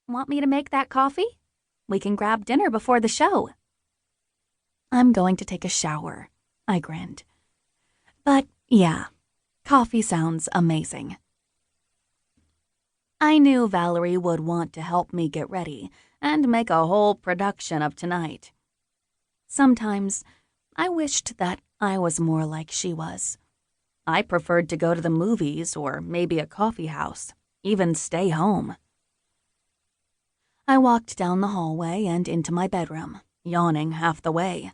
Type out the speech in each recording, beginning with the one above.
Want me to make that coffee? We can grab dinner before the show. I'm going to take a shower, I grinned. But yeah, coffee sounds amazing. I knew Valerie would want to help me get ready and make a whole production of tonight. Sometimes I wished that I was more like she was. I preferred to go to the movies or maybe a coffee house, even stay home. I walked down the hallway and into my bedroom, yawning half the way.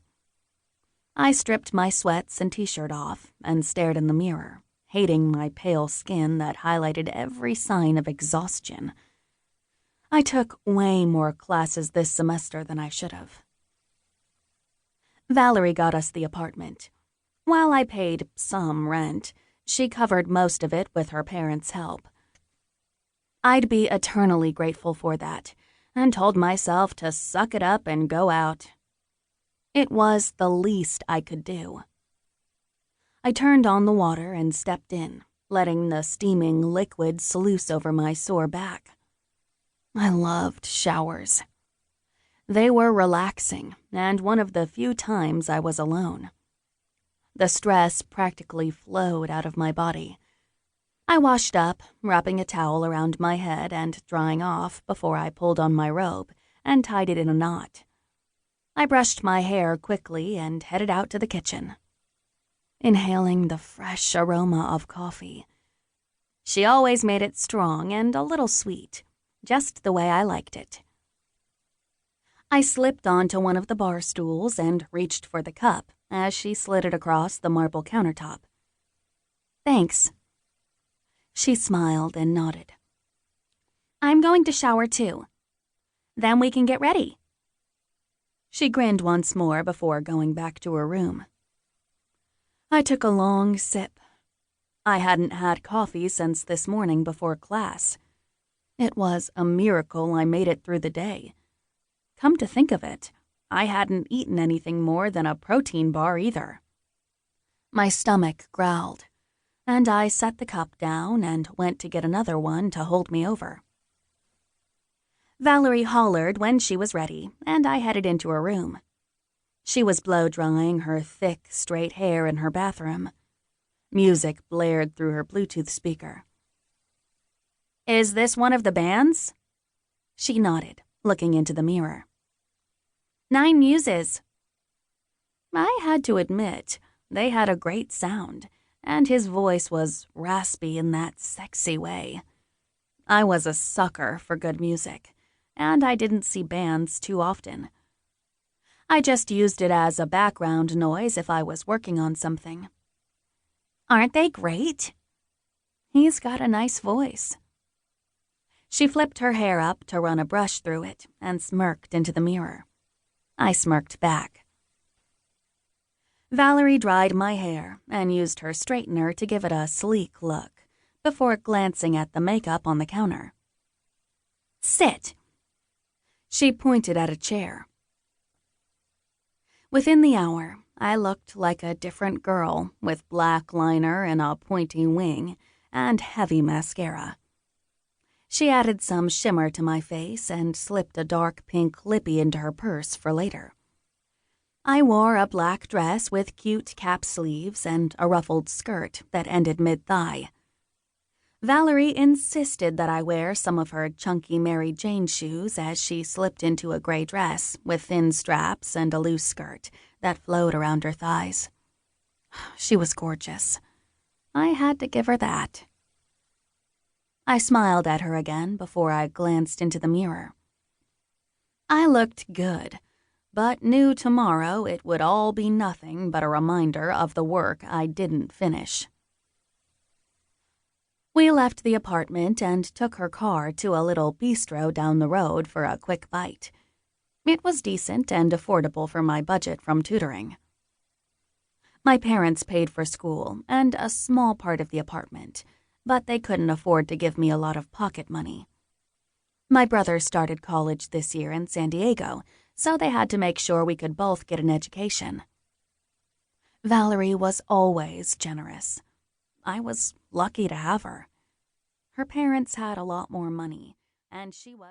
I stripped my sweats and t-shirt off and stared in the mirror, hating my pale skin that highlighted every sign of exhaustion. I took way more classes this semester than I should have. Valerie got us the apartment. While I paid some rent, she covered most of it with her parents' help. I'd be eternally grateful for that, and told myself to suck it up and go out. It was the least I could do. I turned on the water and stepped in, letting the steaming liquid sluice over my sore back. I loved showers. They were relaxing, and one of the few times I was alone. The stress practically flowed out of my body. I washed up, wrapping a towel around my head and drying off before I pulled on my robe and tied it in a knot. I brushed my hair quickly and headed out to the kitchen, inhaling the fresh aroma of coffee. She always made it strong and a little sweet, just the way I liked it. I slipped onto one of the bar stools and reached for the cup as she slid it across the marble countertop. Thanks. She smiled and nodded. I'm going to shower too. Then we can get ready. She grinned once more before going back to her room. I took a long sip. I hadn't had coffee since this morning before class. It was a miracle I made it through the day. Come to think of it, I hadn't eaten anything more than a protein bar either. My stomach growled, and I set the cup down and went to get another one to hold me over. Valerie hollered when she was ready, and I headed into her room. She was blow-drying her thick, straight hair in her bathroom. Music blared through her Bluetooth speaker. Is this one of the bands? She nodded, looking into the mirror. 9 Muses. I had to admit, they had a great sound, and his voice was raspy in that sexy way. I was a sucker for good music, and I didn't see bands too often. I just used it as a background noise if I was working on something. Aren't they great? He's got a nice voice. She flipped her hair up to run a brush through it and smirked into the mirror. I smirked back. Valerie dried my hair and used her straightener to give it a sleek look before glancing at the makeup on the counter. Sit. She pointed at a chair. Within the hour, I looked like a different girl with black liner and a pointy wing and heavy mascara. She added some shimmer to my face and slipped a dark pink lippy into her purse for later. I wore a black dress with cute cap sleeves and a ruffled skirt that ended mid-thigh. Valerie insisted that I wear some of her chunky Mary Jane shoes as she slipped into a gray dress with thin straps and a loose skirt that flowed around her thighs. She was gorgeous. I had to give her that. I smiled at her again before I glanced into the mirror. I looked good, but knew tomorrow it would all be nothing but a reminder of the work I didn't finish. We left the apartment and took her car to a little bistro down the road for a quick bite. It was decent and affordable for my budget from tutoring. My parents paid for school and a small part of the apartment, but they couldn't afford to give me a lot of pocket money. My brother started college this year in San Diego, so they had to make sure we could both get an education. Valerie was always generous. I was lucky to have her. Her parents had a lot more money, and she was...